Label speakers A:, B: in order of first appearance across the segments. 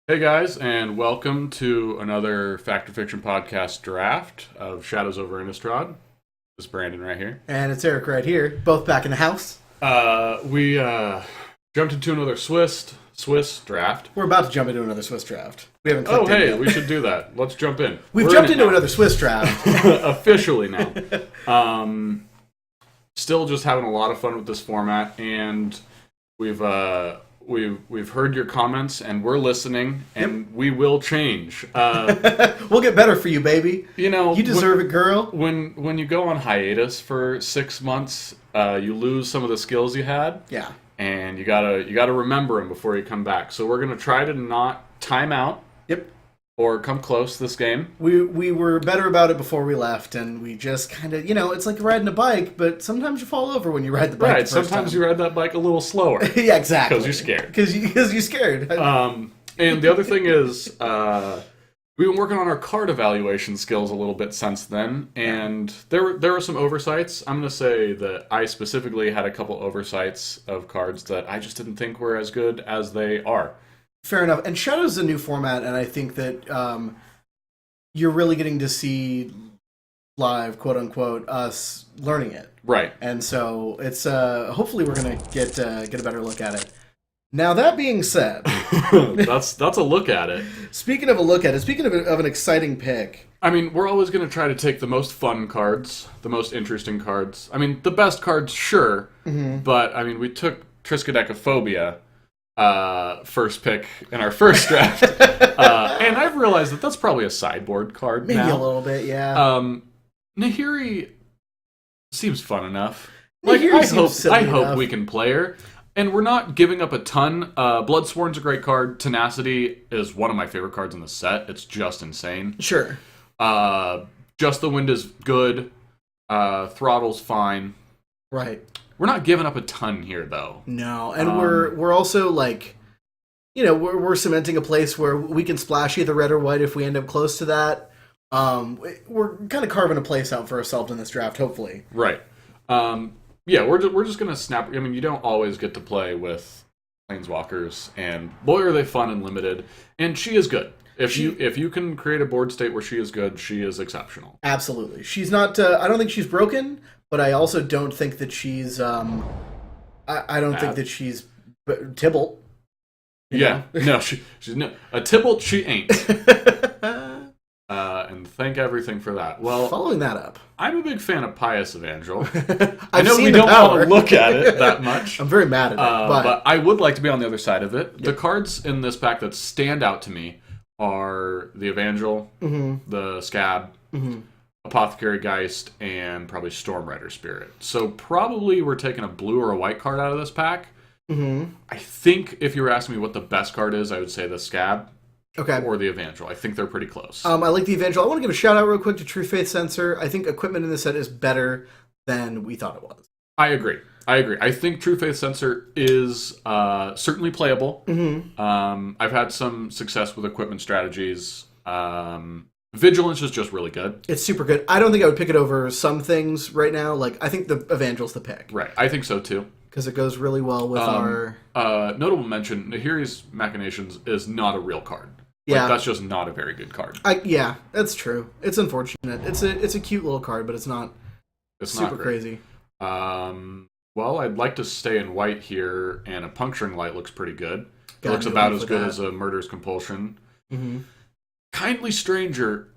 A: Hey guys, and welcome to another Fact or Fiction podcast draft of Shadows over Innistrad. This is Brandon right here.
B: And it's Eric right here, both back in the house.
A: We jumped into another Swiss draft.
B: We're about to jump into another Swiss draft. We haven't
A: Oh,
B: clicked in
A: hey,
B: yet.
A: we should do that. Let's jump in.
B: We've
A: We're
B: jumped
A: in it
B: into
A: now.
B: another Swiss draft.
A: Officially now. Still just having a lot of fun with this format, and we've heard your comments, and we're listening, and we will change.
B: We'll get better for you, baby.
A: You
B: deserve it, girl.
A: When you go on hiatus for 6 months, you lose some of the skills you had.
B: Yeah.
A: And you gotta remember them before you come back. So we're gonna try to not time out.
B: Yep.
A: Or come close this game.
B: We were better about it before we left, and we just kind of, it's like riding a bike, but sometimes you fall over when you ride the bike.
A: Right, sometimes you ride that bike a little slower.
B: Yeah, exactly.
A: Because you're scared.
B: Because you're scared.
A: And the other thing is, we've been working on our card evaluation skills a little bit since then, and there were some oversights. I'm going to say that I specifically had a couple oversights of cards that I just didn't think were as good as they are.
B: Fair enough. And Shadow's a new format, and I think that you're really getting to see live, quote unquote, us learning it.
A: Right.
B: And so it's hopefully we're gonna get a better look at it. Now that being said,
A: that's a look at it.
B: Speaking of an exciting pick.
A: I mean, we're always going to try to take the most fun cards, the most interesting cards. I mean, the best cards, sure, but I mean, we took Triskaidekaphobia first pick in our first draft, and I've realized that that's probably a sideboard card.
B: Maybe
A: now.
B: a little bit, yeah.
A: Nahiri seems fun enough.
B: I
A: hope we can play her. And we're not giving up a ton. Bloodsworn's a great card. Tenacity is one of my favorite cards in the set. It's just insane.
B: Sure.
A: Just the Wind is good. Throttle's fine.
B: Right.
A: We're not giving up a ton here, though.
B: No, and we're also like, we're cementing a place where we can splash either red or white if we end up close to that. We're kind of carving a place out for ourselves in this draft, hopefully.
A: Right. Yeah, we're just gonna snap. I mean, you don't always get to play with planeswalkers, and boy, are they fun and limited. And she is good. If you can create a board state where she is good, she is exceptional.
B: Absolutely, she's not. I don't think she's broken, but I also don't think that she's. I don't think that she's Tybalt.
A: Yeah, no, she's no a Tybalt. She ain't. And thank everything for that. Well,
B: following that up,
A: I'm a big fan of Pious Evangel.
B: I
A: know we don't want to look at it that much.
B: I'm very mad at it,
A: but I would like to be on the other side of it. Yep. The cards in this pack that stand out to me are the Evangel, the Scab, Apothecary Geist, and probably Stormrider Spirit. So probably we're taking a blue or a white card out of this pack. I think if you were asking me what the best card is, I would say the Scab.
B: Okay.
A: Or the Evangel. I think they're pretty close.
B: I like the Evangel. I want to give a shout out real quick to True Faith Sensor. I think equipment in this set is better than we thought it was.
A: I agree. I think True Faith Sensor is certainly playable. I've had some success with equipment strategies. Vigilance is just really good.
B: It's super good. I don't think I would pick it over some things right now. Like, I think the Evangel's the pick.
A: Right. I think so, too.
B: Because it goes really well with our...
A: notable mention, Nahiri's Machinations is not a real card.
B: Yeah.
A: Like, that's just not a very good card.
B: Yeah, that's true. It's unfortunate. It's a cute little card, but it's not super crazy.
A: Well, I'd like to stay in white here, and a Puncturing Light looks pretty good. It looks about as good as a Murder's Compulsion. Kindly Stranger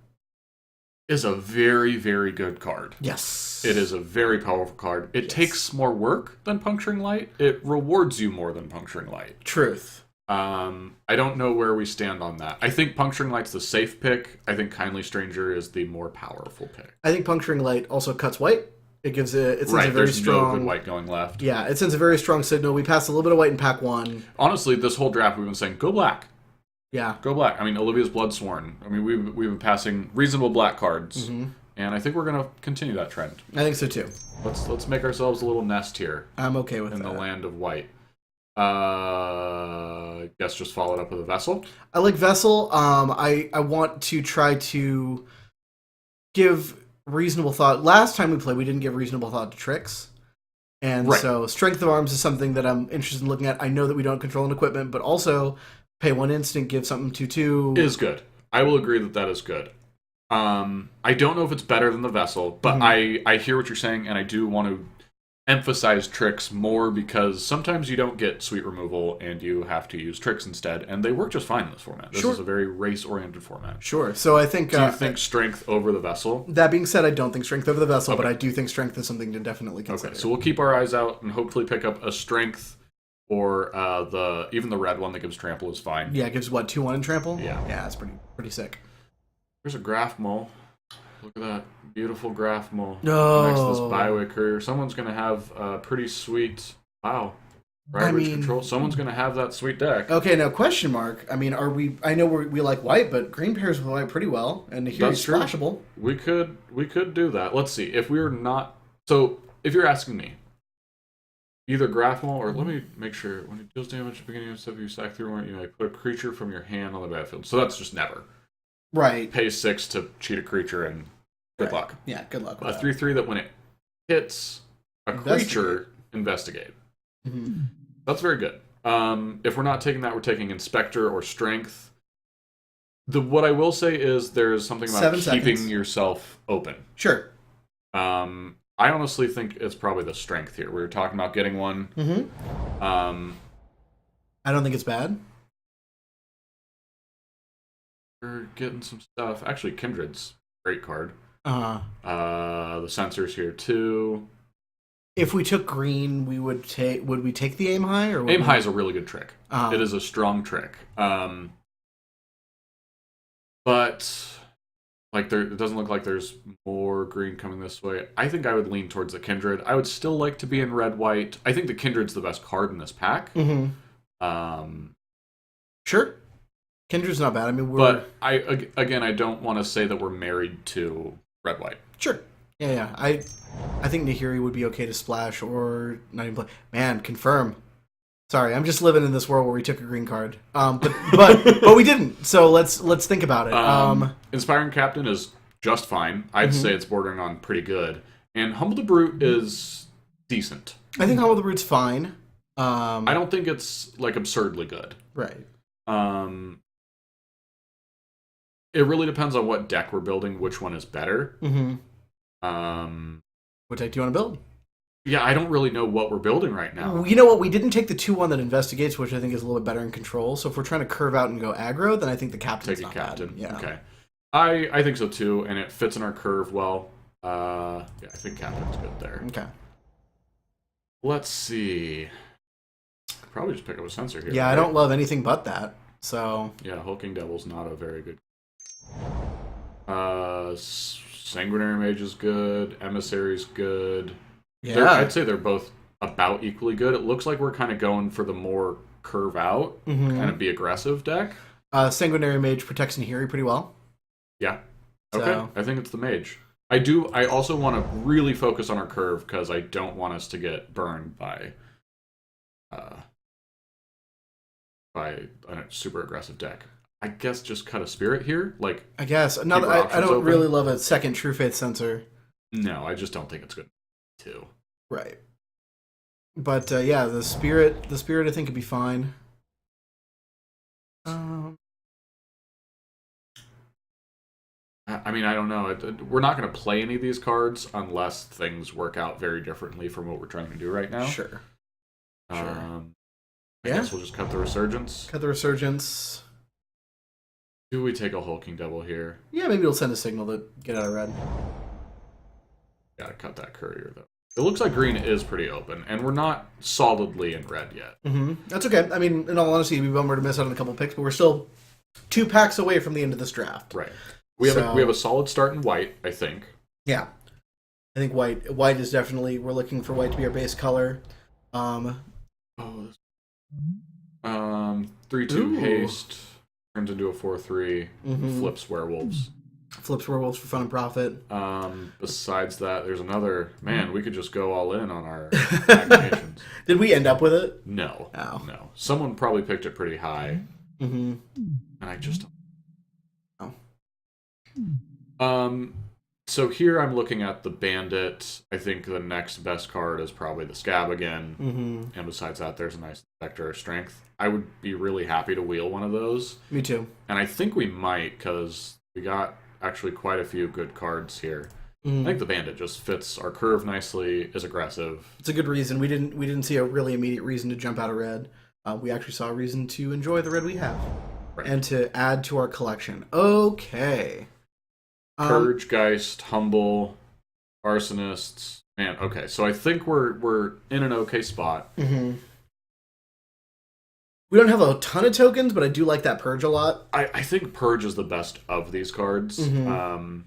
A: is a very, very good card.
B: Yes.
A: It is a very powerful card. It takes more work than Puncturing Light. It rewards you more than Puncturing Light.
B: Truth.
A: I don't know where we stand on that. I think Puncturing Light's the safe pick. I think Kindly Stranger is the more powerful pick.
B: I think Puncturing Light also cuts white. It gives it sends a very
A: there's
B: strong...
A: no good white going left.
B: Yeah, it sends a very strong signal. We passed a little bit of white in pack one.
A: Honestly, this whole draft we've been saying, go black.
B: Yeah.
A: Go black. I mean, Olivia's Bloodsworn. I mean, we've been passing reasonable black cards. And I think we're going to continue that trend.
B: I think so, too.
A: Let's make ourselves a little nest here.
B: I'm okay with that.
A: In the land of white. I guess just follow it up with a Vessel.
B: I like Vessel. I want to try to give reasonable thought. Last time we played, we didn't give reasonable thought to tricks. And so Strength of Arms is something that I'm interested in looking at. I know that we don't control an equipment, but also Pay 1 instant, give something 2/2.
A: Is good. I will agree that is good. I don't know if it's better than the Vessel, but I hear what you're saying, and I do want to emphasize tricks more because sometimes you don't get sweet removal and you have to use tricks instead, and they work just fine in this format. This is a very race-oriented format.
B: Sure. So I think...
A: Do you think strength over the Vessel?
B: That being said, I don't think strength over the Vessel, but I do think strength is something to definitely consider.
A: Okay, so we'll keep our eyes out and hopefully pick up a strength, or even the red one that gives trample is fine.
B: Yeah, it gives what, 2/1 in trample?
A: Yeah.
B: Yeah, that's pretty sick.
A: There's a Graph Mole. Look at that beautiful Graph Mole
B: No.
A: next to this Byway Courier. Someone's going to have a pretty sweet... Wow. Ridge Control. Someone's going to have that sweet deck.
B: Okay, now question mark. I mean, are we... I know we like white, but green pairs with white pretty well, and Nahiri's splashable.
A: We could do that. Let's see. If we're not... So, if you're asking me, either Graph Mole or... Let me make sure. When it deals damage at the beginning of stuff, you sack through one, you may put a creature from your hand on the battlefield. So that's just never.
B: Right.
A: Pay 6 to cheat a creature and good luck.
B: Yeah, good luck with
A: a 3/3 that when it hits a creature, investigate.
B: Mm-hmm.
A: That's very good. If we're not taking that, we're taking Inspector or Strength. What I will say is there's something about keeping yourself open.
B: Sure.
A: I honestly think it's probably the Strength here. We were talking about getting one.
B: Mm-hmm. I don't think it's bad.
A: We're getting some stuff. Actually, Kindred's a great card.
B: Uh-huh.
A: The Censor's here too.
B: If we took green, would we take the Aim High? Or
A: Aim High is a really good trick. It is a strong trick. But it doesn't look like there's more green coming this way. I think I would lean towards the Kindred. I would still like to be in red-white. I think the Kindred's the best card in this pack.
B: Mm-hmm. Sure. Kindred's not bad. I mean,
A: but I don't want to say that we're married to red-white.
B: Sure. Yeah. I think Nahiri would be okay to splash or not even play. Man, confirm. Sorry, I'm just living in this world where we took a green card. But we didn't. So let's think about it.
A: Inspiring Captain is just fine. I'd say it's bordering on pretty good. And Humble the Brute is decent.
B: I think Humble the Brute's fine.
A: I don't think it's absurdly good.
B: Right.
A: It really depends on what deck we're building, which one is better.
B: Mm-hmm. What deck do you want to build?
A: Yeah, I don't really know what we're building right now.
B: You know what? We didn't take the 2/1 that investigates, which I think is a little bit better in control. So if we're trying to curve out and go aggro, then I think the Captain's not bad. Yeah.
A: Okay. I think so too, and it fits in our curve well. I think Captain's good there.
B: Okay.
A: Let's see. Probably just pick up a Censor here.
B: Yeah, right? I don't love anything but that. So
A: yeah, Hulking Devil's not a very good. Sanguinary Mage is good. Emissary's good.
B: Yeah,
A: I'd say they're both about equally good. It looks like we're kind of going for the more curve out, kind of be aggressive deck.
B: Sanguinary Mage protects Nahiri pretty well.
A: Yeah. Okay. I think it's the Mage. I also want to really focus on our curve because I don't want us to get burned by a super aggressive deck. I guess just cut a Spirit here.
B: I guess. I don't really love a second True Faith Censor.
A: No, I just don't think it's good too.
B: Right. But yeah, the spirit I think could be fine.
A: I mean, I don't know. We're not going to play any of these cards unless things work out very differently from what we're trying to do right now.
B: Sure.
A: I guess we'll just cut the Resurgence.
B: Cut the Resurgence.
A: Do we take a Hulking Devil here?
B: Yeah, maybe it'll send a signal to get out of red.
A: Gotta cut that Courier, though. It looks like green is pretty open, and we're not solidly in red yet.
B: Mm-hmm. That's okay. I mean, in all honesty, we'd be bummed to miss out on a couple picks, but we're still 2 packs away from the end of this draft.
A: Right. We have a solid start in white, I think.
B: Yeah. I think white is definitely, we're looking for white to be our base color.
A: 3/2 haste turns into a 4/3, flips werewolves.
B: Flips werewolves for fun and profit.
A: Besides that, there's another. Man, we could just go all in on our activations.
B: Did we end up with it?
A: No.
B: Oh.
A: No. Someone probably picked it pretty high.
B: Mm-hmm.
A: And I just.
B: Oh.
A: So here I'm looking at the Bandit. I think the next best card is probably the Scab again.
B: Mm-hmm.
A: And besides that, there's a nice Vector of Strength. I would be really happy to wheel one of those.
B: Me too.
A: And I think we might, because we got actually quite a few good cards here.
B: Mm.
A: I think the Bandit just fits our curve nicely, is aggressive.
B: It's a good reason. We didn't see a really immediate reason to jump out of red. We actually saw a reason to enjoy the red we have.
A: Right.
B: And to add to our collection. Okay.
A: Purge, Geist, Humble, Arsonists. Man, okay, so I think we're in an okay spot.
B: Mm-hmm. We don't have a ton of tokens, but I do like that Purge a lot.
A: I think Purge is the best of these cards.
B: Mm-hmm.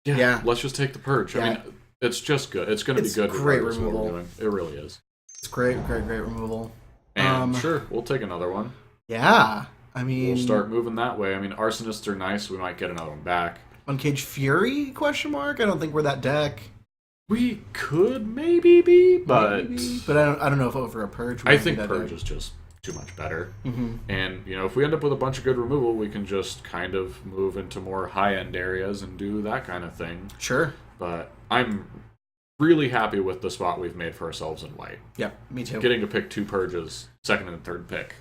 A: Yeah, let's just take the Purge.
B: Yeah.
A: I mean, it's just good. It's going to be good.
B: Great
A: regardless of what we're
B: removal.
A: doing. It really is.
B: It's great removal.
A: And sure, we'll take another one.
B: Yeah, I mean,
A: We'll start moving that way. I mean, Arsonists are nice. We might get another one back.
B: Uncaged Fury? I don't think we're that deck.
A: We could maybe be, but
B: Maybe. But I don't know if over a Purge.
A: I think Purge is just too much better.
B: Mm-hmm.
A: And, if we end up with a bunch of good removal, we can just kind of move into more high-end areas and do that kind of thing.
B: Sure.
A: But I'm really happy with the spot we've made for ourselves in white.
B: Yeah, me too.
A: Getting to pick 2 Purges, second and third pick.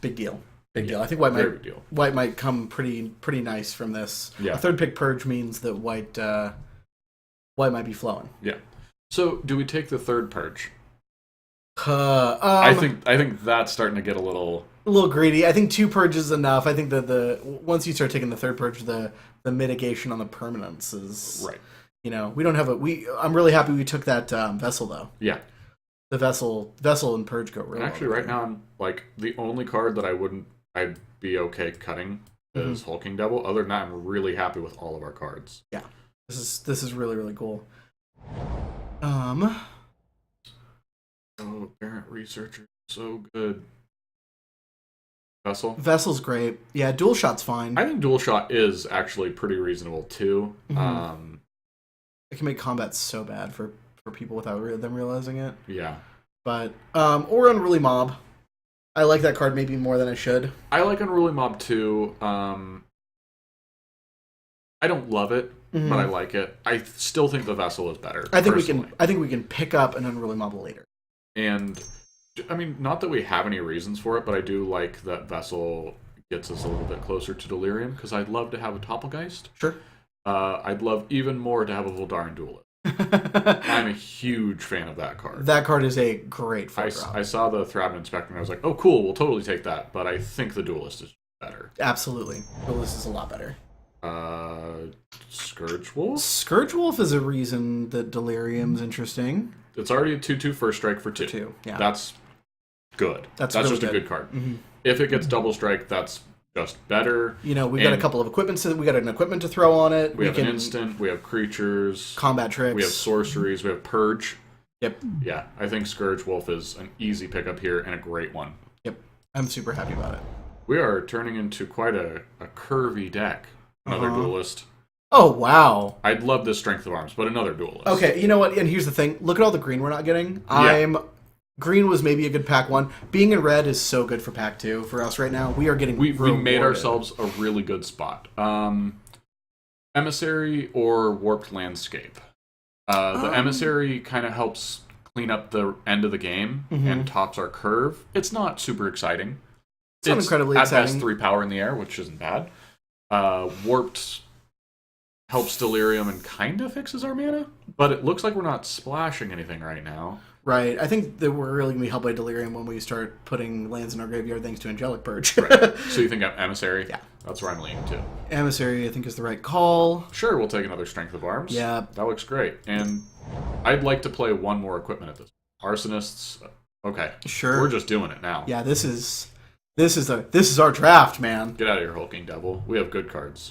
B: Big deal.
A: Big
B: deal. I think
A: Very big deal.
B: White might come pretty nice from this.
A: Yeah.
B: A third pick Purge means that White might be flowing.
A: Yeah. So, do we take the third Purge?
B: I
A: think that's starting to get a little
B: greedy. I think 2 Purges is enough. I think that the once you start taking the third Purge, the mitigation on the permanence is
A: right.
B: We don't have I'm really happy we took that Vessel though.
A: Yeah.
B: The Vessel and Purge go really
A: And actually,
B: well
A: right now, I'm like the only card that I'd be okay cutting is Hulking Devil. Other than that, I'm really happy with all of our cards.
B: Yeah, this is really, really cool.
A: Oh, Parent Researcher, so good.
B: Vessel's great. Yeah, Dual Shot's fine.
A: I think Dual Shot is actually pretty reasonable too.
B: Mm-hmm. It can make combat so bad for people without them realizing it.
A: Yeah.
B: But or Unruly Mob. I like that card maybe more than I should.
A: I like Unruly Mob too. I don't love it, but I like it. I still think the Vessel is better.
B: I think we can pick up an Unruly Mob later.
A: And I mean, not that we have any reasons for it, but I do like that Vessel gets us a little bit closer to Delirium because I'd love to have a Topplegeist.
B: Sure.
A: I'd love even more to have a Voldaren Duelist. I'm a huge fan of that card.
B: That card is a great drop.
A: I saw the Thrabn Inspector and I was like, oh, cool, we'll totally take that. But I think the Duelist is better.
B: Absolutely. Duelist is a lot better.
A: Scourge Wolf?
B: Scourge Wolf is a reason that Delirium's interesting.
A: It's already a 2/2 first strike for 2.
B: Yeah.
A: That's good. That's
B: really
A: just a good card. Mm-hmm. If it gets double strike, that's just better.
B: We've got a couple of equipments. We got an equipment to throw on it.
A: We have an instant. We have creatures.
B: Combat tricks.
A: We have sorceries. We have Purge.
B: Yep.
A: Yeah, I think Scourge Wolf is an easy pickup here and a great one.
B: Yep. I'm super happy about it.
A: We are turning into quite a curvy deck. Another Duelist.
B: Oh, wow.
A: I'd love this Strength of Arms, but another Duelist.
B: Okay, you know what? And here's the thing. Look at all the green we're not getting. Green was maybe a good pack 1. Being in red is so good for pack 2 for us right now. We are getting
A: We made ourselves a really good spot. Emissary or Warped Landscape. The Emissary kind of helps clean up the end of the game and tops our curve. It's not super exciting.
B: It's not incredibly exciting.
A: At best 3 power in the air, which isn't bad. Warped helps Delirium and kind of fixes our mana, but it looks like we're not splashing anything right now.
B: Right. I think that we're really going to be helped by Delirium when we start putting lands in our graveyard thanks to Angelic Purge.
A: Right. So you think Emissary?
B: Yeah.
A: That's where I'm leaning to.
B: Emissary, I think, is the right call.
A: Sure, we'll take another Strength of Arms.
B: Yeah.
A: That looks great. And I'd like to play one more equipment at this. Arsonists. Okay.
B: Sure.
A: We're just doing it now.
B: Yeah, this is our draft, man.
A: Get out of here, Hulking Devil. We have good cards.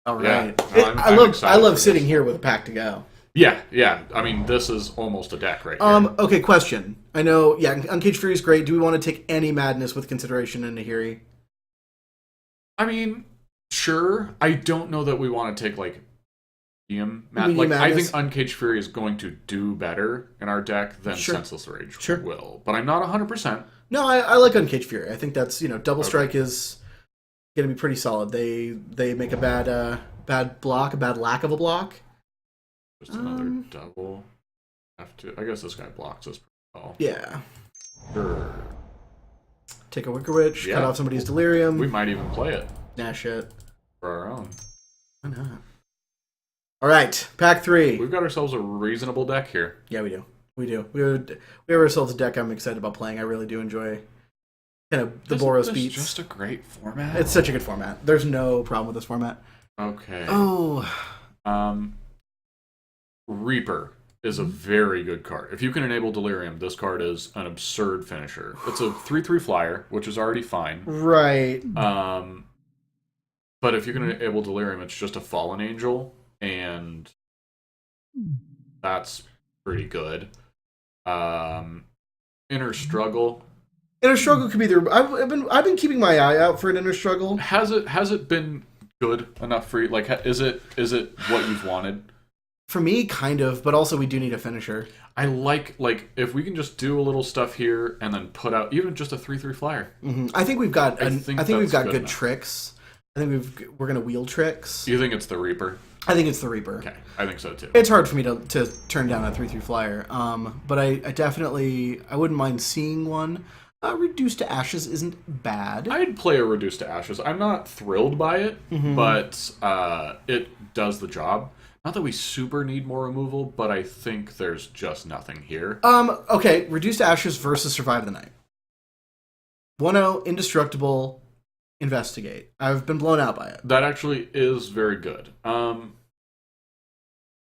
B: All right.
A: Yeah. No,
B: I love sitting here with a pack to go.
A: Yeah. I mean, this is almost a deck right here.
B: Okay, question. I know, Uncaged Fury is great. Do we want to take any Madness with consideration in Nahiri?
A: I mean, sure. I don't know that we want to take, medium
B: Madness.
A: I think Uncaged Fury is going to do better in our deck than Senseless Rage will. But I'm not 100%.
B: No, I like Uncaged Fury. I think that's, Double Strike is Gonna be pretty solid. They make a bad block, a bad lack of a block.
A: Just another double. Have to. I guess this guy blocks us pretty well.
B: Yeah.
A: Sure.
B: Take a Wicker Witch, cut off somebody's Delirium.
A: We might even play it.
B: Nah, shit.
A: For our own.
B: Why not? All right, pack 3.
A: We've got ourselves a reasonable deck here.
B: Yeah, we do. We have ourselves a deck I'm excited about playing. I really do enjoy kind of the Boros beats.
A: It's just a great format.
B: It's such a good format. There's no problem with this format.
A: Okay.
B: Oh.
A: Reaper is a very good card. If you can enable Delirium, this card is an absurd finisher. It's a 3/3 flyer, which is already fine.
B: Right.
A: But if you can enable Delirium, it's just a Fallen Angel, and that's pretty good. Inner Struggle.
B: Inner Struggle could be there. I've been keeping my eye out for an Inner Struggle.
A: Has it been good enough for you? Like, is it what you've wanted?
B: For me, kind of, but also we do need a finisher.
A: I like if we can just do a little stuff here and then put out even just a 3/3 flyer.
B: Mm-hmm. I think we've got. I think we've got good
A: enough.
B: Tricks. I think we're gonna wheel tricks.
A: You think it's the Reaper?
B: I think it's the Reaper.
A: Okay, I think so too.
B: It's hard for me to turn down a 3/3 flyer. But I definitely wouldn't mind seeing one. Reduced to Ashes isn't bad.
A: I'd play a Reduced to Ashes. I'm not thrilled by it, but it does the job. Not that we super need more removal, but I think there's just nothing here.
B: Okay, Reduced to Ashes versus Survive the Night. 1-0, Indestructible, Investigate. I've been blown out by it.
A: That actually is very good.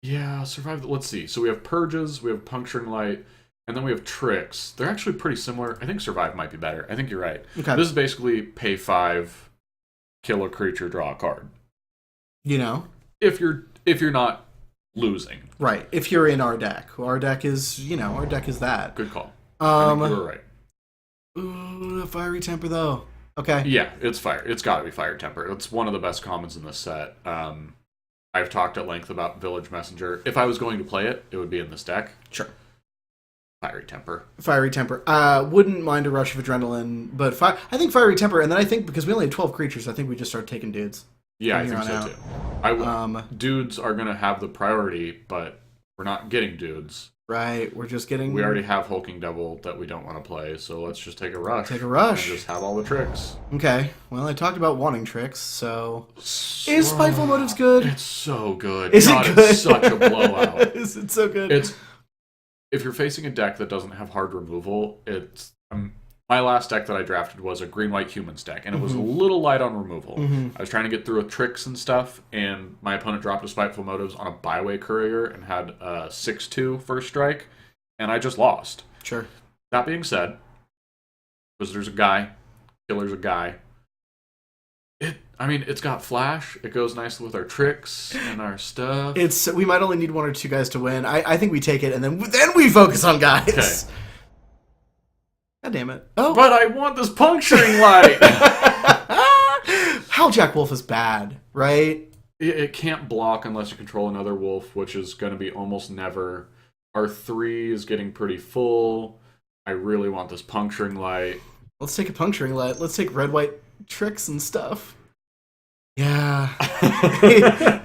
A: Yeah, Survive. Let's see. So we have Purges, we have Puncturing Light, and then we have Tricks. They're actually pretty similar. I think Survive might be better. I think you're right.
B: Okay.
A: This is basically pay 5, kill a creature, draw a card.
B: You know?
A: If you're not losing.
B: Right. If you're in our deck. Our deck is that.
A: Good call. I think you were right.
B: Ooh, Fiery Temper, though. Okay.
A: Yeah, it's fire. It's got to be Fire Temper. It's one of the best commons in this set. I've talked at length about Village Messenger. If I was going to play it, it would be in this deck.
B: Sure.
A: Fiery Temper.
B: Fiery Temper. Wouldn't mind a Rush of Adrenaline, but I think Fiery Temper, and then I think because we only have 12 creatures, I think we just start taking dudes.
A: Yeah, I think so too. Dudes are going to have the priority, but we're not getting dudes.
B: Right, we're just getting...
A: We already have Hulking Devil that we don't want to play, so let's just take a rush.
B: Take a rush.
A: And just have all the tricks.
B: Okay, well, I talked about wanting tricks, so... Is Spiteful Motives good?
A: It's so good.
B: Is it good?
A: It's such a blowout.
B: Is it so good?
A: If you're facing a deck that doesn't have hard removal, it's... my last deck that I drafted was a green-white humans deck, and it was a little light on removal. I was trying to get through with tricks and stuff, and my opponent dropped a Spiteful Motives on a Byway Courier and had a 6/2 first strike, and I just lost.
B: Sure.
A: That being said, Visitor's a guy, Killer's a guy. It's got flash. It goes nicely with our tricks and our stuff.
B: We might only need 1 or 2 guys to win. I think we take it, and then we focus on guys.
A: Okay.
B: God damn it. Oh.
A: But I want this Puncturing Light!
B: Howljack Wolf is bad, right?
A: It can't block unless you control another wolf, which is going to be almost never. Our 3 is getting pretty full. I really want this Puncturing Light.
B: Let's take a Puncturing Light. Let's take red-white tricks and stuff. Yeah.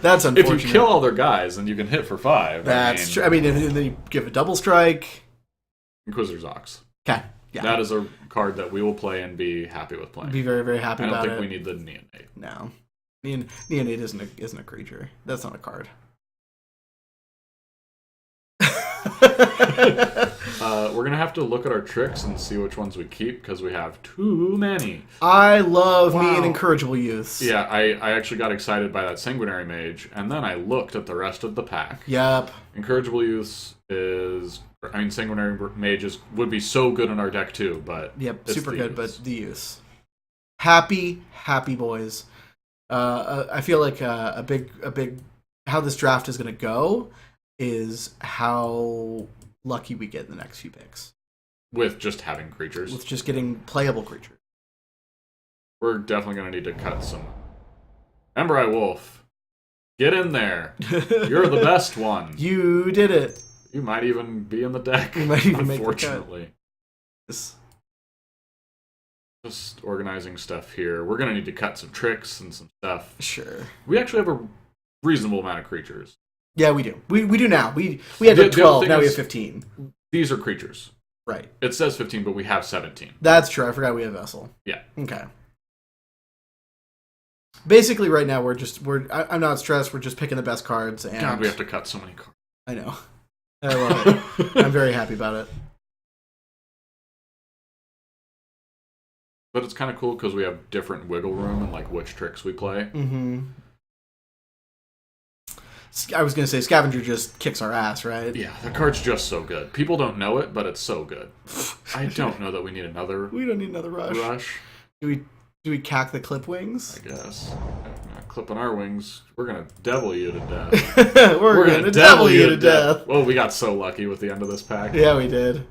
B: That's unfortunate.
A: If you kill all their guys, then you can hit for 5.
B: That's true. And then you give a double strike.
A: Inquisitor's Ox.
B: Okay. Yeah.
A: That is a card that we will play and be happy with playing.
B: Be very, very happy about it.
A: I don't think we need the Neonate.
B: No. Neonate isn't a creature. That's not a card.
A: We're going to have to look at our tricks and see which ones we keep because we have too many.
B: I love me an Incorrigible Youths.
A: Yeah, I actually got excited by that Sanguinary Mage, and then I looked at the rest of the pack.
B: Yep.
A: Incorrigible Youths is... Sanguinary Mages would be so good in our deck too, but...
B: Yep, super good, but the Youths. Happy boys. I feel like a big... How this draft is going to go is how lucky we get in the next few picks.
A: With just having creatures.
B: With just getting playable creatures.
A: We're definitely going to need to cut some... Embereye Wolf, get in there. You're the best one.
B: You did it.
A: You might even be in the deck.
B: You might even make the cut.
A: Unfortunately. Just organizing stuff here. We're gonna need to cut some tricks and some stuff.
B: Sure.
A: We actually have a reasonable amount of creatures.
B: Yeah, we do. We do now. We had like 12, now we have 15.
A: These are creatures.
B: Right.
A: It says 15, but we have 17.
B: That's true. I forgot we have Vessel.
A: Yeah.
B: Okay. Basically, right now I'm not stressed. We're just picking the best cards. And
A: God, we have to cut so many cards.
B: I know. I love it. I'm very happy about it.
A: But it's kind of cool because we have different wiggle room and like which tricks we play.
B: Mm-hmm. I was going to say Scavenger just kicks our ass, right?
A: Yeah, the card's just so good. People don't know it, but it's so good. I don't know that we need another.
B: We don't need another rush. Do we cack the clip wings?
A: I guess. Clipping our wings, we're gonna devil you to death.
B: we're gonna devil you to death.
A: Well, we got so lucky with the end of this pack.
B: Yeah, we did.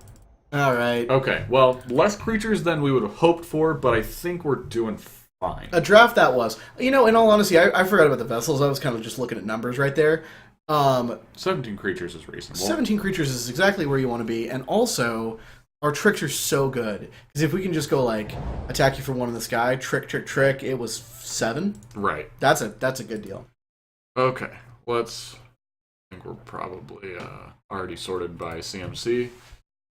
B: All right.
A: Okay, well, less creatures than we would have hoped for, but I think we're doing fine.
B: A draft that was. In all honesty, I forgot about the vessels. I was kind of just looking at numbers right there.
A: 17 creatures is reasonable.
B: 17 creatures is exactly where you want to be, and also our tricks are so good because if we can just go like attack you for one in the sky, trick, it was 7.
A: Right.
B: That's a good deal.
A: Okay, I think we're probably already sorted by CMC.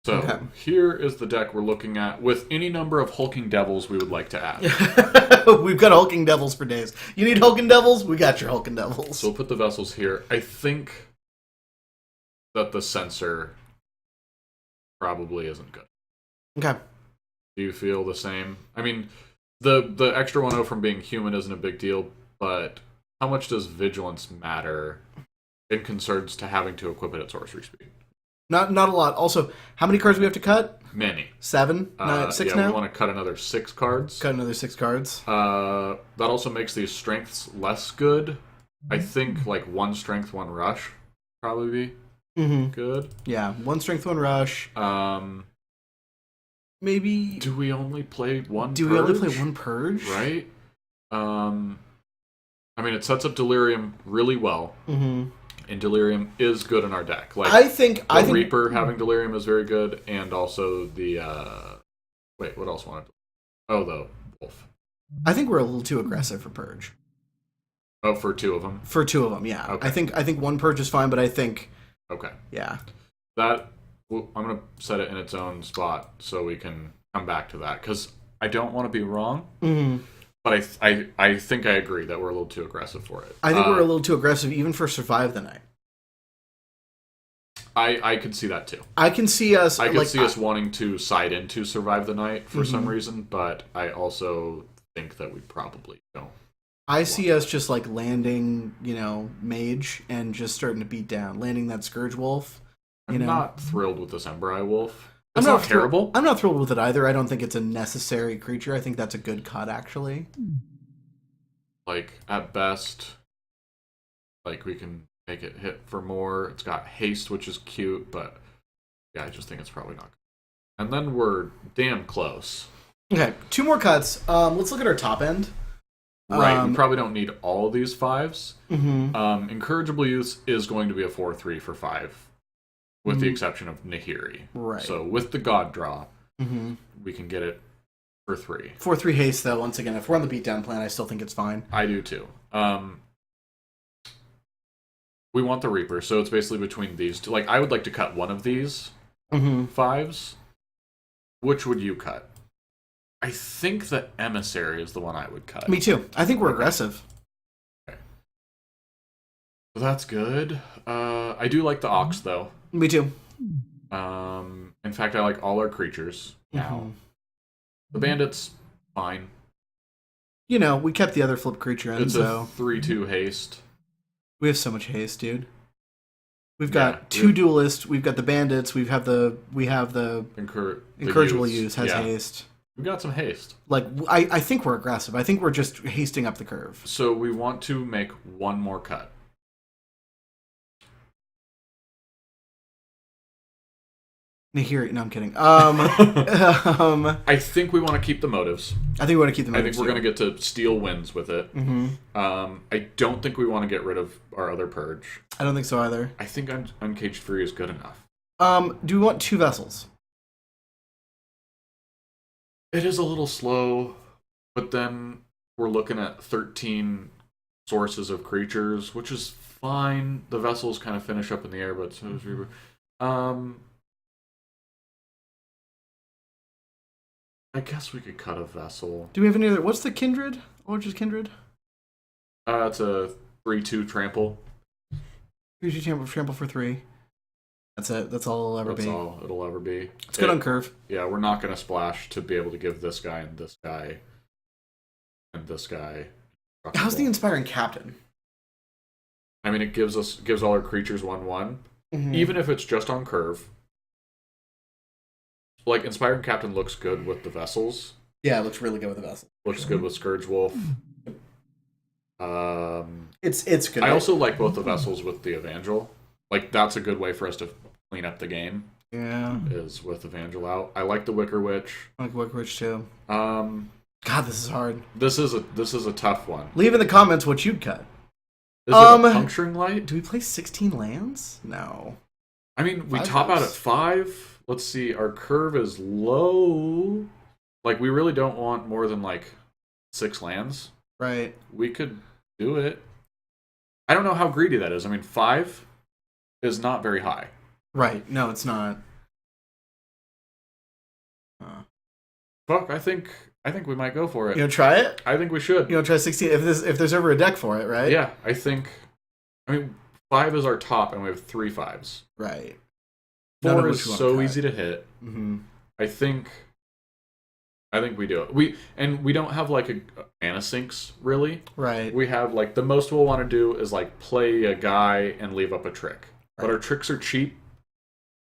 A: So Here is the deck we're looking at with any number of hulking devils we would like to add.
B: We've got hulking devils for days. You need hulking devils? We got your hulking devils.
A: So we'll put the vessels here. I think that the censor probably isn't good.
B: Okay.
A: Do you feel the same? I mean, the extra 1-0 from being human isn't a big deal, but how much does vigilance matter in concerns to having to equip it at sorcery speed?
B: Not a lot. Also, how many cards do we have to cut?
A: Many.
B: 7? 6 now?
A: We want to cut another 6 cards.
B: Cut another 6 cards.
A: That also makes these strengths less good. I think like 1 strength, 1 rush probably be good.
B: Yeah, 1 strength, 1 rush. Maybe.
A: Do we only play 1
B: Do
A: purge?
B: we only play 1 purge?
A: Right. I mean, it sets up Delirium really well. Mm-hmm. And Delirium is good in our deck. Like
B: I think
A: Reaper having Delirium is very good, and also the wait, what else wanted? Oh, the Wolf.
B: I think we're a little too aggressive for Purge.
A: Oh, for 2 of them.
B: For 2 of them, yeah. Okay. I think 1 Purge is fine, but I think yeah.
A: That I'm gonna set it in its own spot so we can come back to that because I don't want to be wrong. Mm-hmm. But I think I agree that we're a little too aggressive for it.
B: I think we're a little too aggressive even for Survive the Night.
A: I could see that too.
B: I can see us...
A: I could see us wanting to side into Survive the Night for some reason, but I also think that we probably don't.
B: I see us just like landing, Mage and just starting to beat down. Landing that Scourge Wolf.
A: I'm not thrilled with this Ember Eye Wolf. It's not terrible.
B: I'm not thrilled with it either. I don't think it's a necessary creature. I think that's a good cut, actually.
A: Like, at best, like, we can make it hit for more. It's got haste, which is cute, but yeah, I just think it's probably not good. And then we're damn close.
B: Okay, 2 more cuts. Let's look at our top end.
A: Right, we probably don't need all of these 5s. Mm-hmm. Incorrigible Use is going to be a 4/3 for 5. With the exception of Nahiri.
B: Right.
A: So with the God Draw, we can get it for 3.
B: 4/3 haste, though, once again. If we're on the beatdown plan, I still think it's fine.
A: I do, too. We want the Reaper, so it's basically between these 2. Like, I would like to cut one of these 5s. Which would you cut? I think the Emissary is the one I would cut.
B: Me, too. I think we're aggressive.
A: Okay. So that's good. I do like the Ox, though.
B: Me too.
A: In fact, I like all our creatures now. The Bandits, fine.
B: We kept the other flip creature in,
A: it's a 3/2 haste.
B: We have so much haste, dude. We've got 2 duelists. We've got the Bandits. We have the Incorrigible Use has haste.
A: We got some haste.
B: Like I think we're aggressive. I think we're just hasting up the curve.
A: So we want to make 1 more cut.
B: Nahiri, no, I'm kidding.
A: I think we want to keep the motives.
B: I think we want to keep the motives.
A: I think we're going to get to steal wins with it. I don't think we want to get rid of our other Purge.
B: I don't think so either.
A: I think Uncaged Fury is good enough.
B: Do we want 2 vessels?
A: It is a little slow, but then we're looking at 13 sources of creatures, which is fine. The vessels kind of finish up in the air, but so does Reaver. I guess we could cut a vessel.
B: Do we have any other? What's the Kindred? Which is Kindred?
A: It's a 3/2 trample.
B: 3/2 trample for 3. That's it. That's all it'll ever be.
A: That's all it'll ever be.
B: It's good on curve.
A: Yeah, we're not going to splash to be able to give this guy and this guy and this guy.
B: How's the Inspiring Captain?
A: I mean, it gives all our creatures 1/1, even if it's just on curve. Like, Inspiring Captain looks good with the vessels.
B: Yeah, it looks really good with the vessels.
A: Looks good with Scourge Wolf.
B: It's good.
A: I also like both the vessels with the Evangel. Like, that's a good way for us to clean up the game.
B: Yeah.
A: Is with Evangel out. I like the Wicker Witch.
B: I like Wicker Witch too. God, this is hard.
A: This is a tough one.
B: Leave in the comments what you'd cut.
A: Is it a Puncturing Light?
B: Do we play 16 lands? No.
A: I mean, we top out at 5. Let's see, our curve is low. Like, we really don't want more than, 6 lands.
B: Right.
A: We could do it. I don't know how greedy that is. I mean, 5 is not very high.
B: Right. No, it's not.
A: Fuck, I think we might go for it.
B: You want to try it?
A: I think we should.
B: You want to try 16? If there's ever a deck for it, right?
A: Yeah, I mean, 5 is our top, and we have 3 5s.
B: Right.
A: 4 is so easy to hit.
B: Mm-hmm.
A: I think we do it. We don't have a mana sinks really.
B: Right.
A: We have the most we'll want to do is play a guy and leave up a trick. Right. But our tricks are cheap.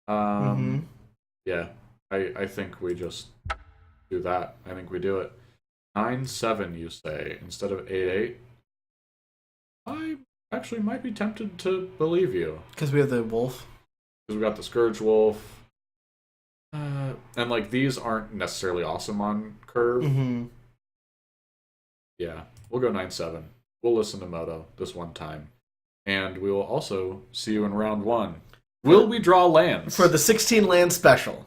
A: Yeah. I think we just do that. I think we do it. 9/7 you say instead of 8/8. I actually might be tempted to believe you.
B: Because we have the wolf.
A: Because we got the Scourge Wolf. And these aren't necessarily awesome on curve.
B: Mm-hmm.
A: Yeah, we'll go 9/7. We'll listen to Moto this one time. And we will also see you in round 1. Will we draw lands?
B: For the 16 land special.